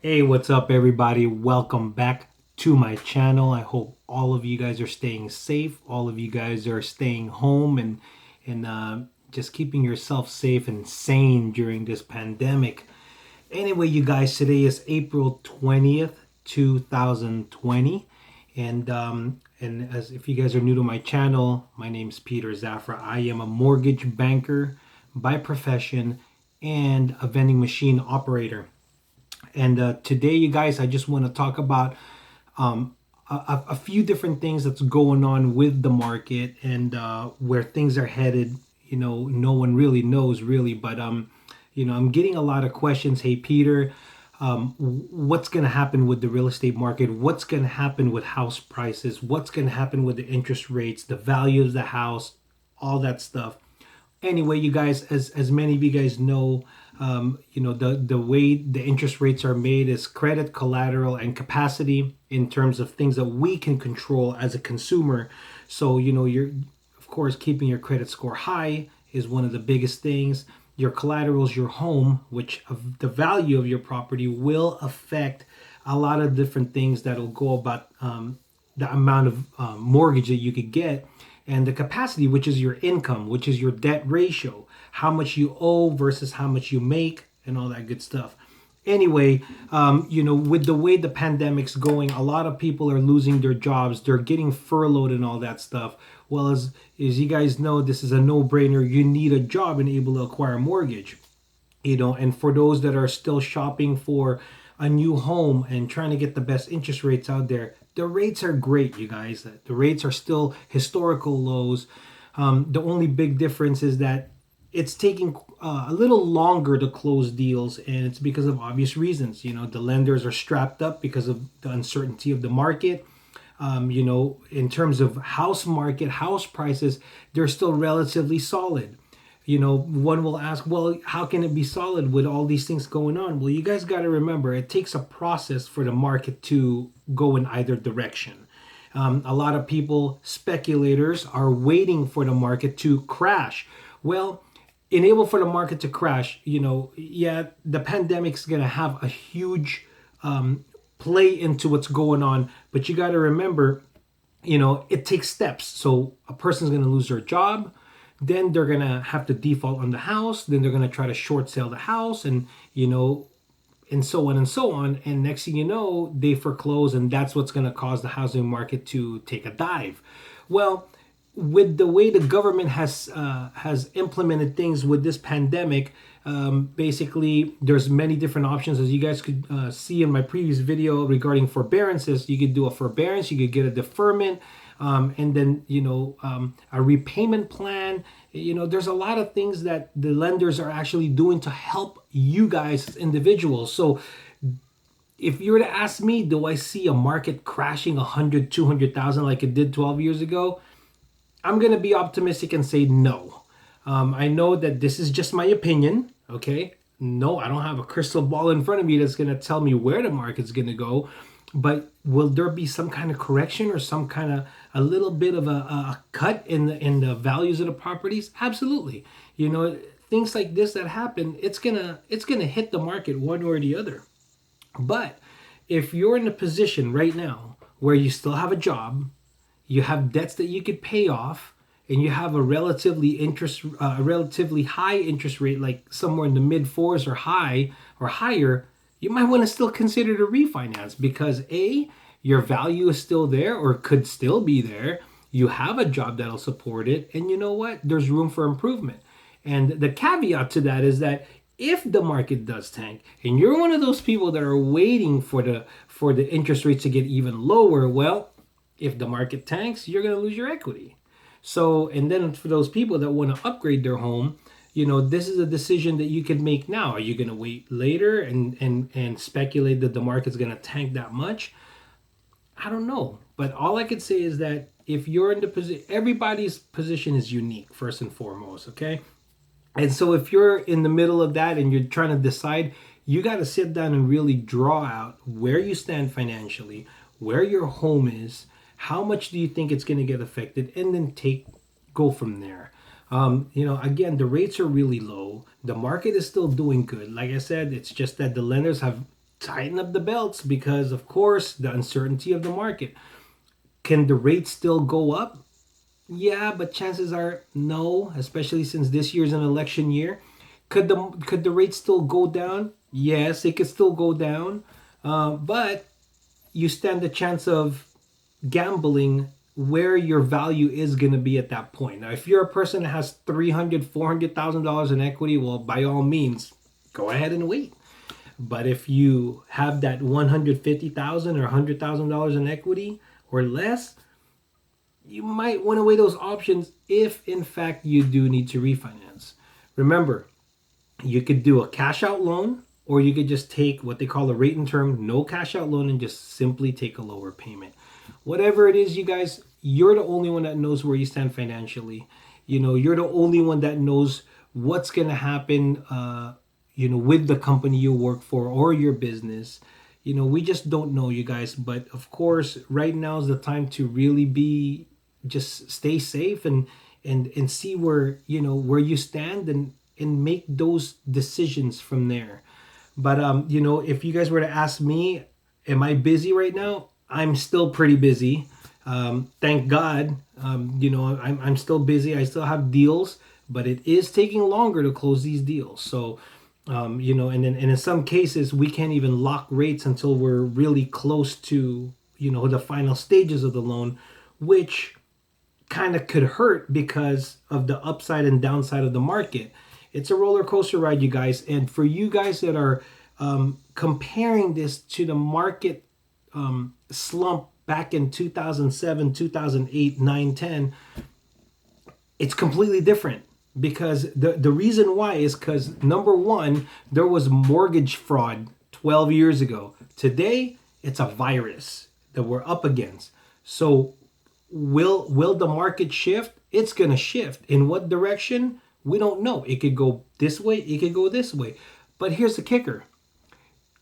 Hey, what's up, everybody? Welcome back to my channel. I hope all of you guys are staying safe. All of you guys are staying home and just keeping yourself safe and sane during this pandemic. Anyway, you guys, today is April 20th, 2020, and as if you guys are new to my channel, my name is Peter Zafra. I am a mortgage banker by profession and a vending machine operator. And today, you guys, I just want to talk about a few different things that's going on with the market and where things are headed. No one really knows, really, but I'm getting a lot of questions. Hey, Peter, what's going to happen with the real estate market? What's going to happen with house prices? What's going to happen with the interest rates, the value of the house, all that stuff. Anyway, you guys, as many of you guys know, the way the interest rates are made is credit, collateral, and capacity in terms of things that we can control as a consumer. So you're of course keeping your credit score high is one of the biggest things. Your collateral is your home, which of the value of your property will affect a lot of different things that'll go about the amount of mortgage that you could get, and the capacity, which is your income, which is your debt ratio, how much you owe versus how much you make, and all that good stuff. Anyway, with the way the pandemic's going, a lot of people are losing their jobs. They're getting furloughed and all that stuff. Well, as you guys know, this is a no-brainer. You need a job and able to acquire a mortgage. And for those that are still shopping for a new home and trying to get the best interest rates out there, the rates are great, you guys. The rates are still historical lows. The only big difference is that it's taking a little longer to close deals, and it's because of obvious reasons. The lenders are strapped up because of the uncertainty of the market. In terms of house prices, they're still relatively solid. One will ask, well, how can it be solid with all these things going on? Well, you guys got to remember, it takes a process for the market to go in either direction. A lot of people, speculators, are waiting for the market to crash. Well, enable for the market to crash, the pandemic's going to have a huge play into what's going on, but you got to remember, it takes steps. So a person's going to lose their job, then they're going to have to default on the house, then they're going to try to short sale the house, and and so on and so on, and next thing you know, they foreclose, and that's what's going to cause the housing market to take a dive. Well, with the way the government has implemented things with this pandemic, basically there's many different options, as you guys could see in my previous video regarding forbearances. You could do a forbearance, you could get a deferment, and then a repayment plan. There's a lot of things that the lenders are actually doing to help you guys as individuals. So if you were to ask me, do I see a market crashing 100, 200,000 like it did 12 years ago? I'm going to be optimistic and say no. I know that this is just my opinion, okay? No, I don't have a crystal ball in front of me that's going to tell me where the market's going to go. But will there be some kind of correction or some kind of a little bit of a cut in the values of the properties? Absolutely. Things like this that happen, it's gonna hit the market one way or the other. But if you're in a position right now where you still have a job, you have debts that you could pay off, and you have a relatively high interest rate, like somewhere in the mid fours or higher, you might want to still consider to refinance, because your value is still there or could still be there. You have a job that'll support it, and you know what? There's room for improvement. And the caveat to that is that if the market does tank and you're one of those people that are waiting for the interest rates to get even lower, well, if the market tanks, you're going to lose your equity. So, and then for those people that want to upgrade their home, this is a decision that you could make now. Are you going to wait later and speculate that the market's going to tank that much? I don't know. But all I could say is that if you're in the position, everybody's position is unique, first and foremost, okay? And so if you're in the middle of that and you're trying to decide, you got to sit down and really draw out where you stand financially, where your home is, how much do you think it's going to get affected, and then go from there. Again, the rates are really low. The market is still doing good. Like I said, it's just that the lenders have tighten up the belts because, of course, the uncertainty of the market. Can the rate still go up? Yeah, but chances are no, especially since this year's an election year. Could the rate still go down? Yes, it could still go down, but you stand the chance of gambling where your value is going to be at that point. Now, if you're a person that has $300,000, $400,000 in equity, well, by all means, go ahead and wait. But if you have that 150,000 or $100,000 in equity or less, you might want to weigh those options if in fact you do need to refinance. Remember, you could do a cash out loan, or you could just take what they call a rate and term, no cash out loan, and just simply take a lower payment. Whatever it is, you guys, you're the only one that knows where you stand financially. You're the only one that knows what's going to happen, with the company you work for or your business. We just don't know, you guys. But of course, right now is the time to really be, just stay safe and see where you stand and make those decisions from there. But if you guys were to ask me, am I busy right now? I'm still pretty busy. Thank God. I'm still busy. I still have deals, but it is taking longer to close these deals. So, and in some cases, we can't even lock rates until we're really close to, the final stages of the loan, which kind of could hurt because of the upside and downside of the market. It's a roller coaster ride, you guys. And for you guys that are comparing this to the market slump back in 2007, 2008, 9, 10, it's completely different. Because the reason why is because, number one, there was mortgage fraud 12 years ago. Today, it's a virus that we're up against. So will the market shift? It's going to shift. In what direction? We don't know. It could go this way, it could go this way. But here's the kicker.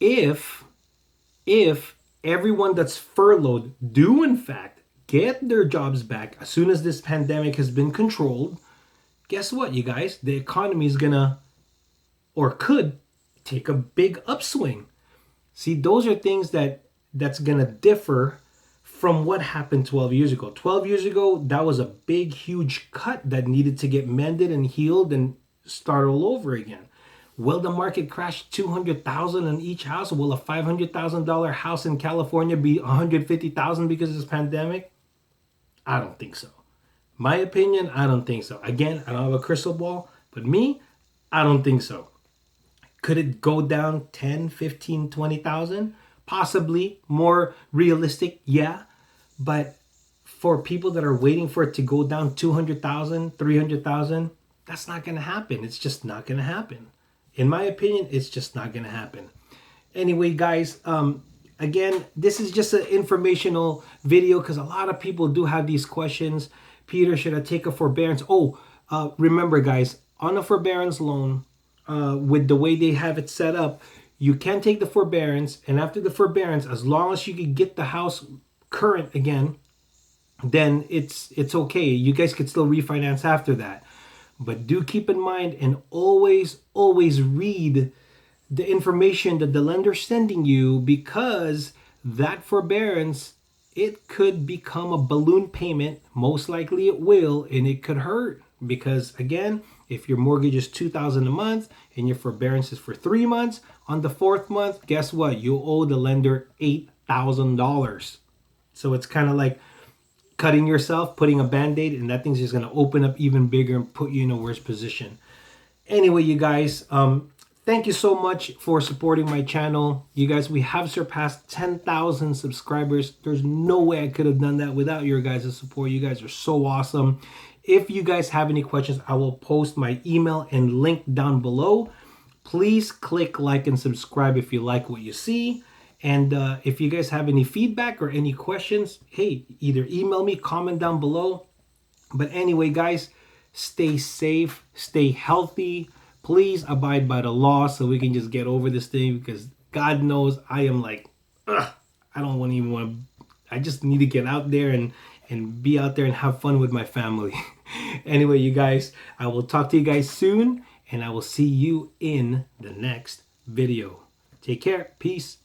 If everyone that's furloughed do in fact get their jobs back as soon as this pandemic has been controlled, guess what, you guys? The economy is gonna, or could, take a big upswing. See, those are things that's gonna differ from what happened 12 years ago. 12 years ago, that was a big, huge cut that needed to get mended and healed and start all over again. Will the market crash 200,000 in each house? Will a $500,000 house in California be 150,000 because of this pandemic? I don't think so. My opinion, I don't think so. Again, I don't have a crystal ball, but me, I don't think so. Could it go down 10, 15, 20,000? Possibly. More realistic, yeah. But for people that are waiting for it to go down 200,000, 300,000, that's not going to happen. It's just not going to happen. In my opinion, it's just not going to happen. Anyway, guys, again, this is just an informational video because a lot of people do have these questions. Peter, should I take a forbearance? Remember, guys, on a forbearance loan, with the way they have it set up, you can take the forbearance, and after the forbearance, as long as you can get the house current again, then it's okay. You guys could still refinance after that. But do keep in mind and always read the information that the lender's sending you, because that forbearance, it could become a balloon payment. Most likely it will, and it could hurt. Because again, if your mortgage is $2,000 a month and your forbearance is for 3 months, on the 4th month, guess what? You owe the lender $8,000. So it's kind of like cutting yourself, putting a band-aid, and that thing's just going to open up even bigger and put you in a worse position. Anyway, you guys, thank you so much for supporting my channel. You guys, we have surpassed 10,000 subscribers. There's no way I could have done that without your guys' support. You guys are so awesome. If you guys have any questions, I will post my email and link down below. Please click like and subscribe if you like what you see. And if you guys have any feedback or any questions, hey, either email me, comment down below. But anyway, guys, stay safe, stay healthy. Please abide by the law so we can just get over this thing, because God knows I am like, I don't want to even want to, I just need to get out there and be out there and have fun with my family. Anyway, you guys, I will talk to you guys soon, and I will see you in the next video. Take care. Peace.